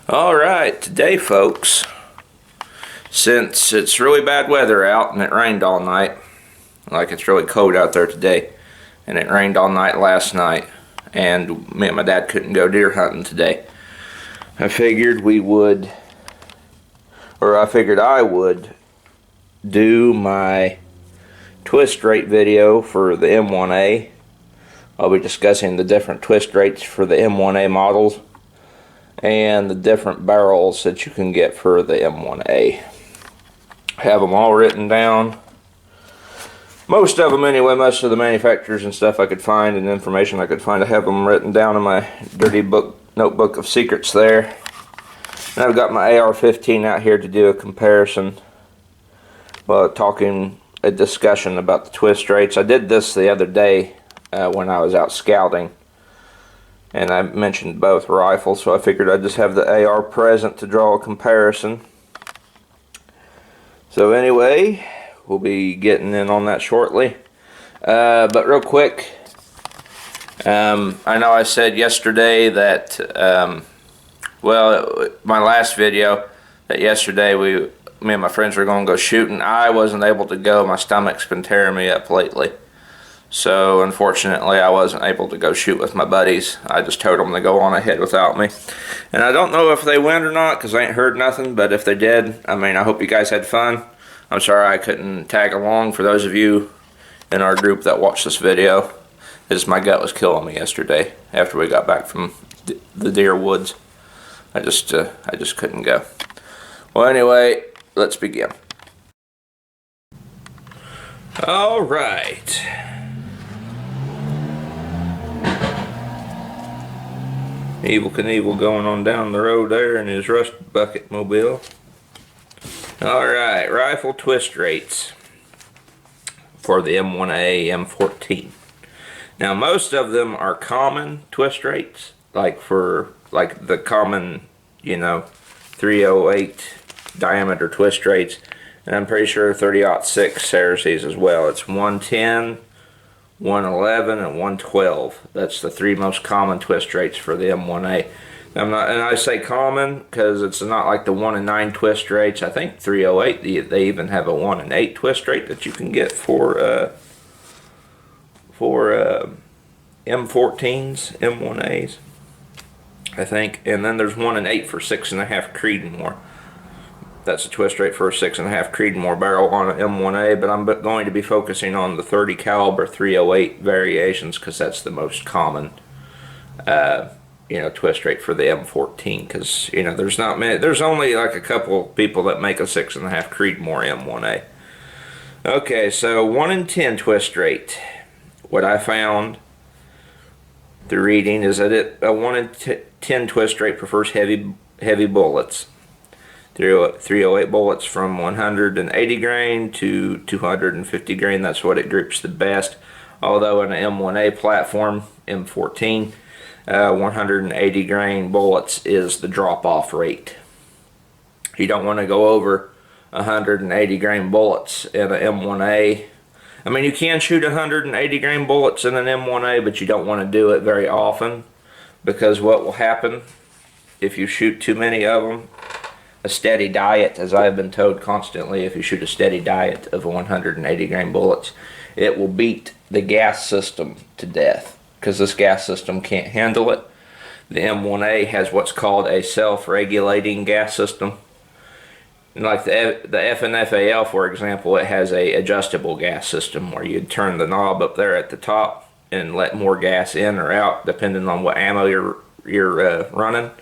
Alright, today folks, since it's really bad weather out and it rained all night, like it's really cold out there today, and it rained all night last night, and me and my dad couldn't go deer hunting today, I figured I would do my twist rate video for the M1A. I'll be discussing the different twist rates for the M1A models and the different barrels that you can get for the M1A. I have them all written down. Most of them anyway, most of the manufacturers and stuff I could find and information I could find. I have them written down in my dirty notebook of secrets there. And I've got my AR-15 out here to do a comparison while talking a discussion about the twist rates. I did this the other day when I was out scouting. And I mentioned both rifles, so I figured I'd just have the AR present to draw a comparison. So anyway, we'll be getting in on that shortly. But real quick, I know I said yesterday that, my last video, that yesterday me and my friends were going to go shooting. I wasn't able to go. My stomach's been tearing me up lately. So unfortunately I wasn't able to go shoot with my buddies. I just told them to go on ahead without me. And I don't know if they went or not because I ain't heard nothing, but if they did, I hope you guys had fun. I'm sorry I couldn't tag along. For those of you in our group that watched this video, my gut was killing me yesterday after we got back from the deer woods. I just couldn't go. Well, anyway, let's begin. All right. Evel Knievel going on down the road there in his rust bucket mobile. Alright, rifle twist rates for the M1A, M14. Now most of them are common twist rates, like the common, 308 diameter twist rates. And I'm pretty sure 30-06 Cereces as well. It's 110, 111 and 112. That's the three most common twist rates for the M1A. And I say common because it's not like the 1 and 9 twist rates. I think 308 they even have a 1 and 8 twist rate that you can get for M14s, M1As, I think. And then there's 1 and 8 for 6.5 Creedmoor. That's a twist rate for a 6.5 Creedmoor barrel on an M1A, but I'm going to be focusing on the 30 caliber 308 variations because that's the most common, twist rate for the M14. Because there's not many. There's only like a couple people that make a 6.5 Creedmoor M1A. Okay, so 1 in 10 twist rate. What I found through reading is that a 1 in 10 twist rate prefers heavy bullets. 308 bullets from 180 grain to 250 grain. That's what it grips the best. Although in an M1A platform, M14, 180 grain bullets is the drop-off rate. You don't want to go over 180 grain bullets in an M1A. You can shoot 180 grain bullets in an M1A, but you don't want to do it very often because what will happen if you shoot too many of them, a steady diet, as I've been told constantly, if you shoot a steady diet of 180 grain bullets, it will beat the gas system to death because this gas system can't handle it. The M1A has what's called a self-regulating gas system. And like the FNFAL, for example, it has a adjustable gas system where you turn the knob up there at the top and let more gas in or out depending on what ammo you're running.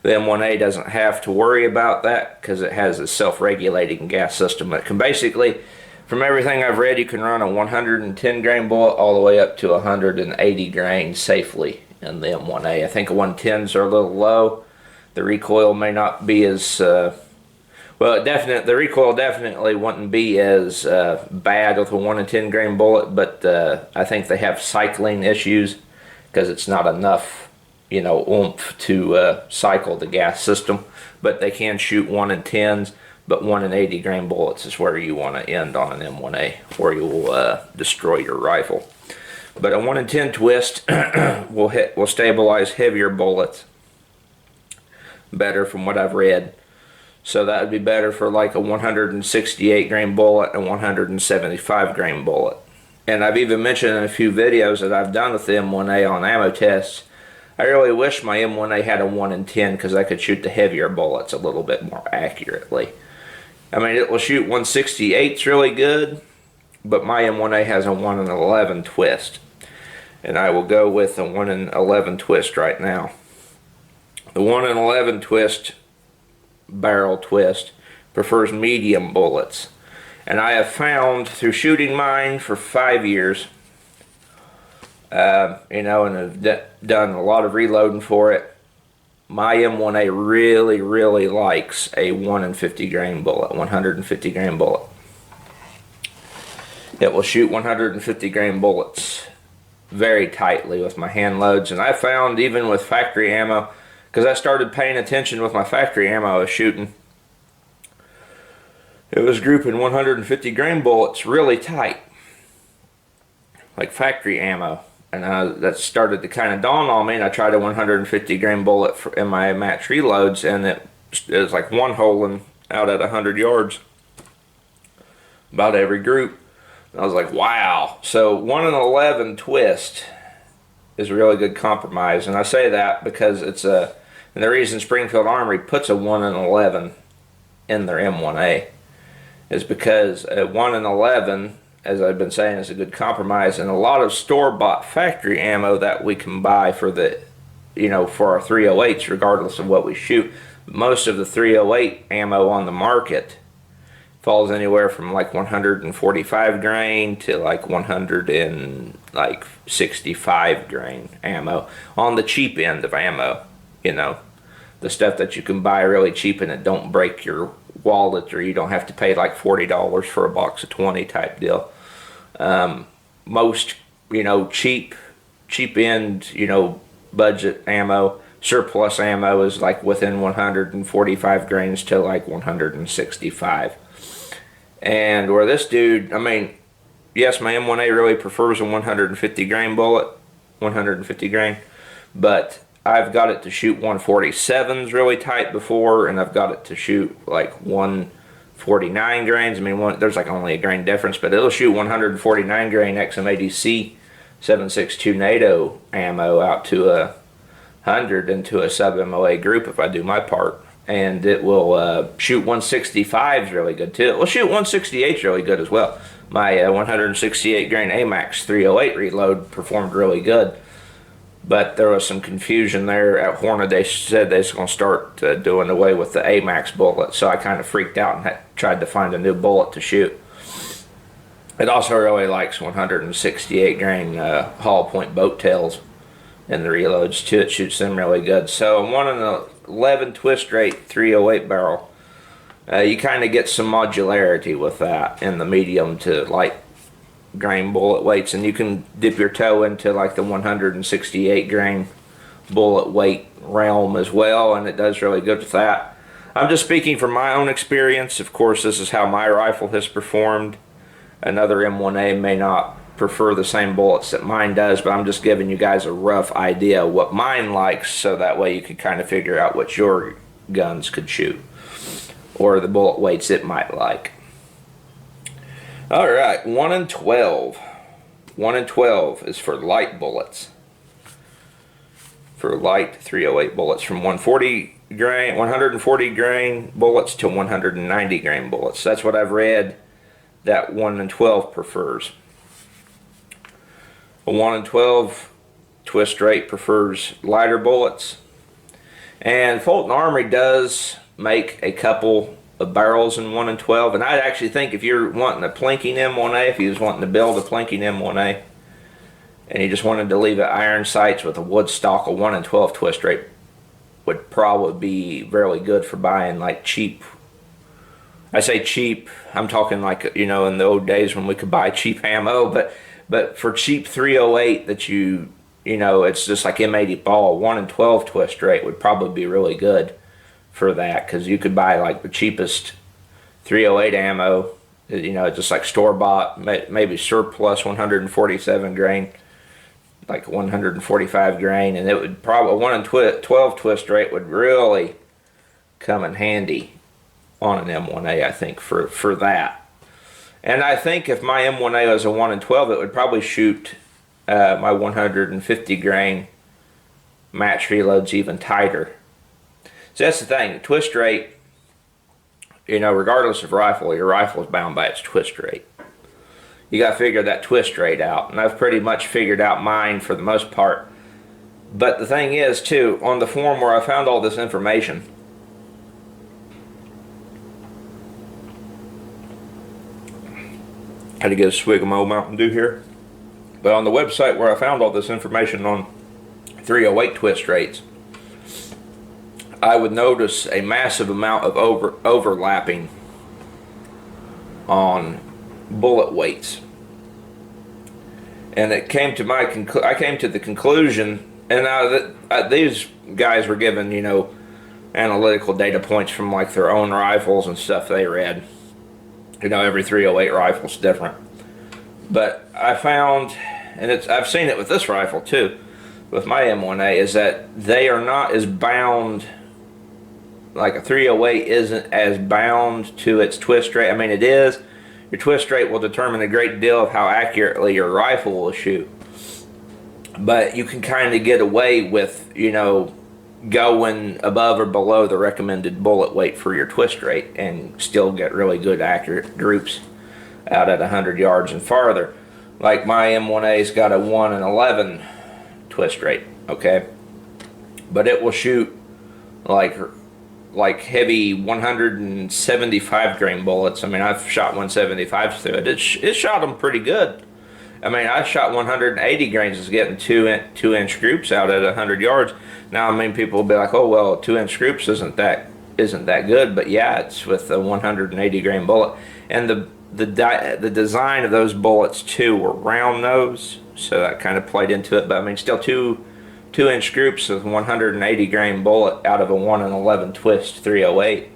The M1A doesn't have to worry about that because it has a self-regulating gas system that can basically, from everything I've read, you can run a 110 grain bullet all the way up to 180 grain safely in the M1A. I think 110s are a little low. The recoil may not be as, the recoil definitely wouldn't be as bad with a 1 in 10 grain bullet, but I think they have cycling issues because it's not enough oomph to cycle the gas system, but they can shoot 1 in 10s, but 1 in 80 grain bullets is where you want to end on an M1A, or you will destroy your rifle. But a 1 in 10 twist will stabilize heavier bullets better from what I've read. So that would be better for like a 168 grain bullet and 175 grain bullet. And I've even mentioned in a few videos that I've done with the M1A on ammo tests, I really wish my M1A had a 1 in 10 because I could shoot the heavier bullets a little bit more accurately. I mean, it will shoot 168s really good, but my M1A has a 1 in 11 twist. And I will go with a 1 in 11 twist right now. The 1 in 11 twist, barrel twist, prefers medium bullets. And I have found through shooting mine for 5 years, and have done a lot of reloading for it, my M1A really likes a 1 in 50 grain bullet, 150 grain bullet. It will shoot 150 grain bullets very tightly with my hand loads. And I found even with factory ammo, because I started paying attention with my factory ammo I was shooting, it was grouping 150 grain bullets really tight, like factory ammo. And that started to kind of dawn on me, and I tried a 150 grain bullet in my match reloads, and it was like one hole out at 100 yards, about every group. And I was like, wow. So 1 in 11 twist is a really good compromise, and I say that because it's and the reason Springfield Armory puts a 1 in 11 in their M1A is because a 1 in 11, as I've been saying, is a good compromise. And a lot of store-bought factory ammo that we can buy for for our 308s, regardless of what we shoot, most of the 308 ammo on the market falls anywhere from like 145 grain to like 165 grain ammo on the cheap end of ammo. The stuff that you can buy really cheap and it don't break your wallet, or you don't have to pay like $40 for a box of 20 type deal. Most cheap end budget ammo, surplus ammo is like within 145 grains to like 165. And where this dude, I mean, yes, my M1A really prefers a 150 grain bullet, 150 grain, but I've got it to shoot 147s really tight before, and I've got it to shoot like 149 grains. I mean, there's like only a grain difference, but it'll shoot 149 grain XM80C 7.62 NATO ammo out to 100 into a sub MOA group if I do my part. And it will shoot 165s really good too. It will shoot 168s really good as well. My 168 grain AMAX 308 reload performed really good. But there was some confusion there at Hornet. They said they was going to start doing away with the AMAX bullet, so I kind of freaked out and tried to find a new bullet to shoot. It also really likes 168 grain hollow point boat tails in the reloads too. It shoots them really good. So 1 in 11 twist rate 308 barrel. You kind of get some modularity with that in the medium to light grain bullet weights, and you can dip your toe into like the 168 grain bullet weight realm as well, and it does really good with that. I'm just speaking from my own experience. Of course, this is how my rifle has performed. Another M1A may not prefer the same bullets that mine does, but I'm just giving you guys a rough idea of what mine likes, so that way you can kind of figure out what your guns could shoot or the bullet weights it might like. Alright, 1 in 12. 1 in 12 is for light bullets. For light 308 bullets, from 140 grain bullets to 190 grain bullets. That's what I've read that 1 in 12 prefers. A 1 in 12 twist rate prefers lighter bullets. And Fulton Armory does make a couple of barrels in 1 in 12, and I actually think if you're wanting a plinking M1A, if you was wanting to build a plinking M1A and you just wanted to leave it iron sights with a wood stock, a 1 in 12 twist rate would probably be really good for buying like cheap. I say cheap, I'm talking like, in the old days when we could buy cheap ammo, but for cheap 308 that it's just like M80 ball, 1 in 12 twist rate would probably be really good for that, because you could buy like the cheapest 308 ammo, just like store-bought, maybe surplus 147 grain, like 145 grain, and it would probably 1 in 12 twist rate would really come in handy on an M1A, I think, for that. And I think if my M1A was a 1 in 12, it would probably shoot my 150 grain match reloads even tighter. So that's the thing, the twist rate, you know, regardless of rifle, your rifle is bound by its twist rate. You got to figure that twist rate out, and I've pretty much figured out mine for the most part. But the thing is, too, on the forum where I found all this information, had to get a swig of my old Mountain Dew here. But on the website where I found all this information on 308 twist rates, I would notice a massive amount of overlapping on bullet weights. And it came to I came to the conclusion, and these guys were given, you know, analytical data points from like their own rifles and stuff they read. You know, every 308 rifle's different. But I found, and I've seen it with this rifle too, with my M1A, is that they are not as bound, like a 308 isn't as bound to its twist rate. I mean, it is. Your twist rate will determine a great deal of how accurately your rifle will shoot. But you can kind of get away with, you know, going above or below the recommended bullet weight for your twist rate and still get really good accurate groups out at 100 yards and farther. Like my M1A's got a 1 in 11 twist rate, okay? But it will shoot like heavy 175 grain bullets. I mean, I've shot 175s through it. It shot them pretty good. I mean, I shot 180 grains, is getting 2-inch groups out at 100 yards. Now, I mean, people will be like, "Oh well, 2-inch groups isn't that good?" But yeah, it's with a 180 grain bullet, and the design of those bullets too were round nose, so that kind of played into it. But I mean, still 2-inch groups with 180 grain bullet out of a 1 in 11 twist 308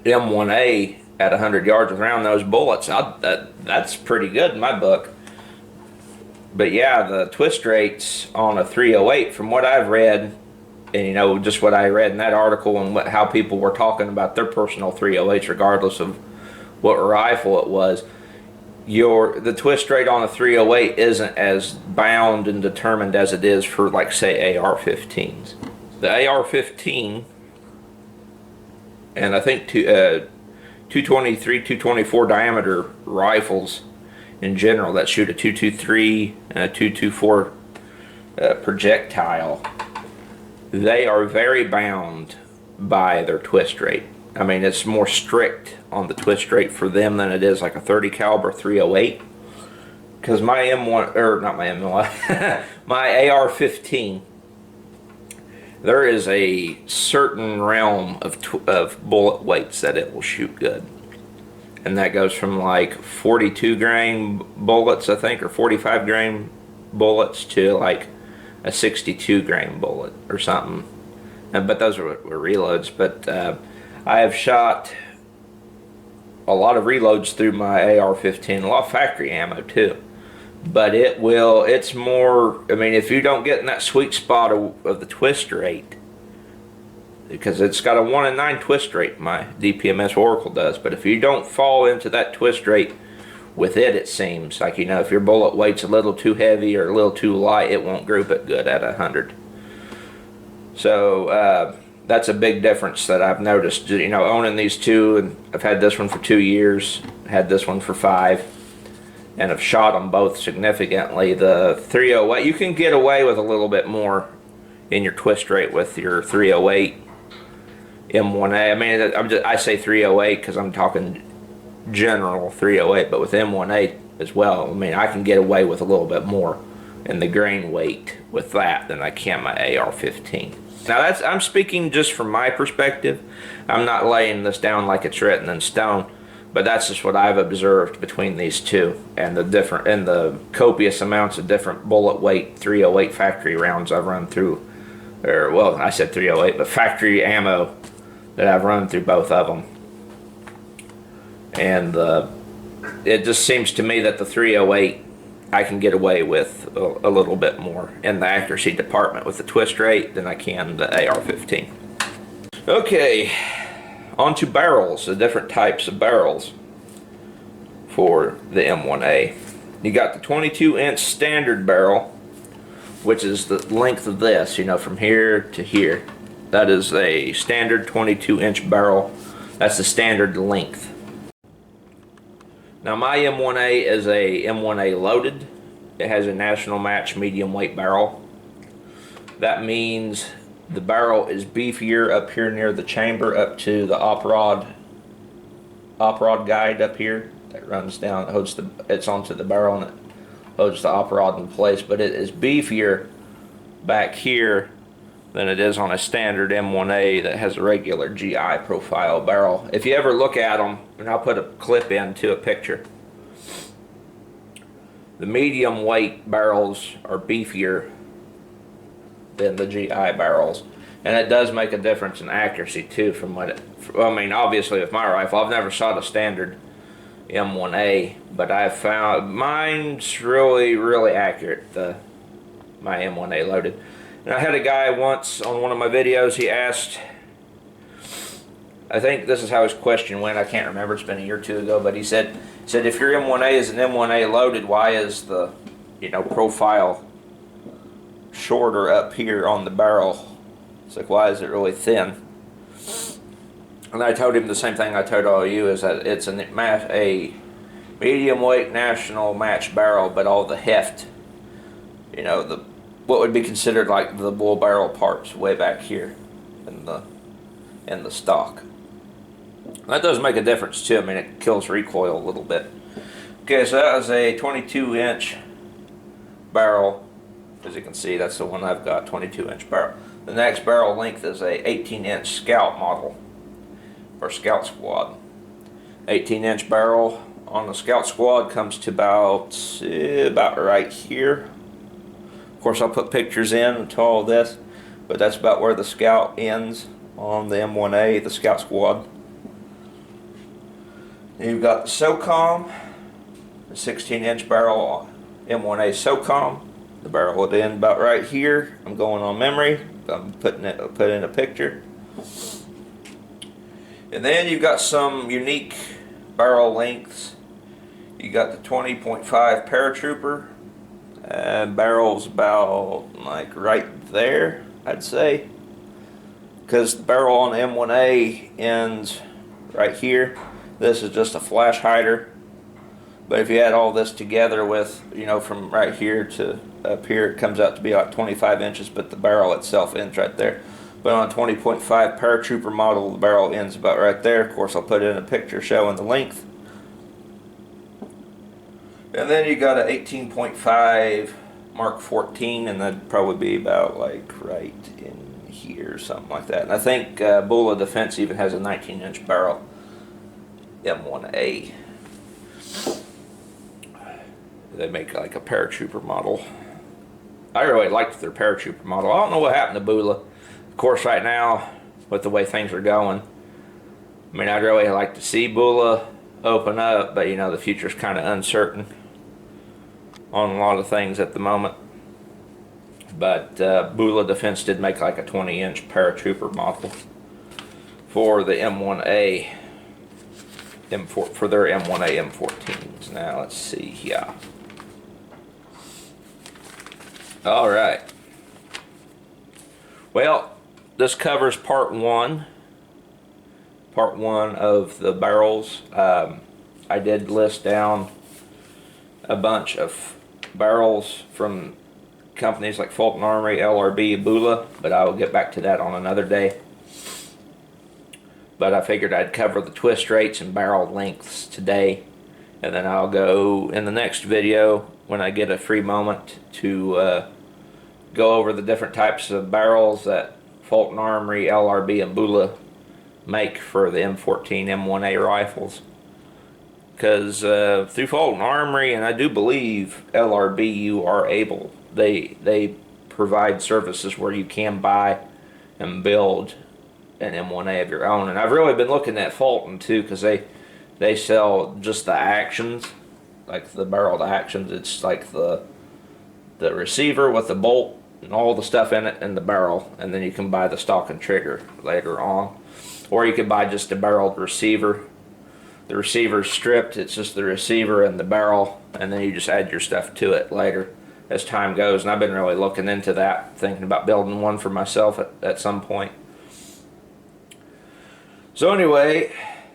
M1A at 100 yards with round nose bullets. That's pretty good in my book. But yeah, the twist rates on a 308, from what I've read, and you know, just what I read in that article and how people were talking about their personal 308s, regardless of what rifle it was, the twist rate on a 308 isn't as bound and determined as it is for, like, say, AR-15s. The AR-15, and I think 223, 224 diameter rifles in general that shoot a 223 and a 224 projectile, they are very bound by their twist rate. I mean, it's more strict on the twist rate for them than it is like a 30 caliber 308. Because my M1, or not my M1, my AR-15, there is a certain realm of bullet weights that it will shoot good. And that goes from like 42 grain bullets, I think, or 45 grain bullets to like a 62 grain bullet or something. But those were reloads. But I have shot a lot of reloads through my AR-15, a lot of factory ammo too. But it's more, I mean, if you don't get in that sweet spot of the twist rate, because it's got a 1 in 9 twist rate, my DPMS Oracle does, but if you don't fall into that twist rate with it seems like, you know, if your bullet weight's a little too heavy or a little too light, it won't group it good at 100. So that's a big difference that I've noticed, you know, owning these two, and I've had this one for 2 years, had this one for 5, and have shot them both significantly. The 308, you can get away with a little bit more in your twist rate with your 308 M1A. I mean, I say 308 because I'm talking general 308, but with M1A as well, I mean, I can get away with a little bit more in the grain weight with that than I can my AR-15. Now, I'm speaking just from my perspective. I'm not laying this down like it's written in stone, but that's just what I've observed between these two, and the copious amounts of different bullet weight 308 factory rounds I've run through, or well, I said 308, but factory ammo that I've run through both of them. And it just seems to me that the 308 I can get away with a little bit more in the accuracy department with the twist rate than I can the AR-15. Okay, on to barrels, the different types of barrels for the M1A. You got the 22-inch standard barrel, which is the length of this, you know, from here to here. That is a standard 22-inch barrel. That's the standard length. Now my M1A is a M1A loaded. It has a national match medium weight barrel. That means the barrel is beefier up here near the chamber, up to the op rod guide up here that runs down. It's onto the barrel and it holds the op rod in place. But it is beefier back here than it is on a standard M1A that has a regular GI profile barrel. If you ever look at them, and I'll put a clip into a picture, the medium weight barrels are beefier than the GI barrels, and it does make a difference in accuracy too. From what I mean, obviously with my rifle, I've never shot a standard M1A, but I've found mine's really accurate. My M1A loaded. And I had a guy once on one of my videos, he asked, I think this is how his question went, I can't remember, it's been a year or two ago, but he said if your M1A is an M1A loaded, why is the, you know, profile shorter up here on the barrel? It's like, why is it really thin? And I told him the same thing I told all of you, is that it's a medium weight national match barrel, but all the heft, you know, what would be considered like the bull barrel parts way back here in the stock. That does make a difference too. I mean, it kills recoil a little bit. Okay, so that was a 22-inch barrel. As you can see, that's the one I've got, 22-inch barrel. The next barrel length is a 18-inch Scout model for Scout Squad. 18-inch barrel on the Scout Squad comes to about right here. Of course, I'll put pictures in to all this, but that's about where the Scout ends on the M1A, the Scout Squad. You've got the SOCOM, the 16-inch barrel M1A SOCOM. The barrel would end about right here. I'm going on memory. I'm put in a picture. And then you've got some unique barrel lengths. You got the 20.5 paratrooper. Barrel's about like right there, I'd say, because the barrel on M1A ends right here. This is just a flash hider, but if you add all this together with, you know, from right here to up here, it comes out to be like 25 inches, but the barrel itself ends right there. But on a 20.5 paratrooper model, the barrel ends about right there. Of course, I'll put in a picture showing the length. And then you got an 18.5 Mark 14, and that'd probably be about like right in here, something like that. And I think Bula Defense even has a 19-inch barrel M1A. They make like a paratrooper model. I really liked their paratrooper model. I don't know what happened to Bula. Of course, right now, with the way things are going, I mean, I'd really like to see Bula open up, but you know, the future's kind of uncertain on a lot of things at the moment. But Bula Defense did make like a 20-inch paratrooper model for the M1A, for their M1A M14s. Now let's see here. All right. Well, this covers part one of the barrels. I did list down a bunch of barrels from companies like Fulton Armory, LRB, Bula, but I will get back to that on another day. But I figured I'd cover the twist rates and barrel lengths today, and then I'll go in the next video when I get a free moment to go over the different types of barrels that Fulton Armory, LRB, and Bula make for the M14 M1A rifles. Because through Fulton Armory, and I do believe LRB, you are able, they provide services where you can buy and build an M1A of your own. And I've really been looking at Fulton too, because they sell just the actions, like the barreled actions. It's like the receiver with the bolt and all the stuff in it in the barrel, and then you can buy the stock and trigger later on. Or you could buy just a barreled receiver. The receiver's stripped, it's just the receiver and the barrel, and then you just add your stuff to it later as time goes. And I've been really looking into that, thinking about building one for myself at some point. So anyway,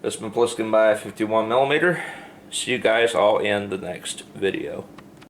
this has been Pliskin by 51mm. See you guys all in the next video.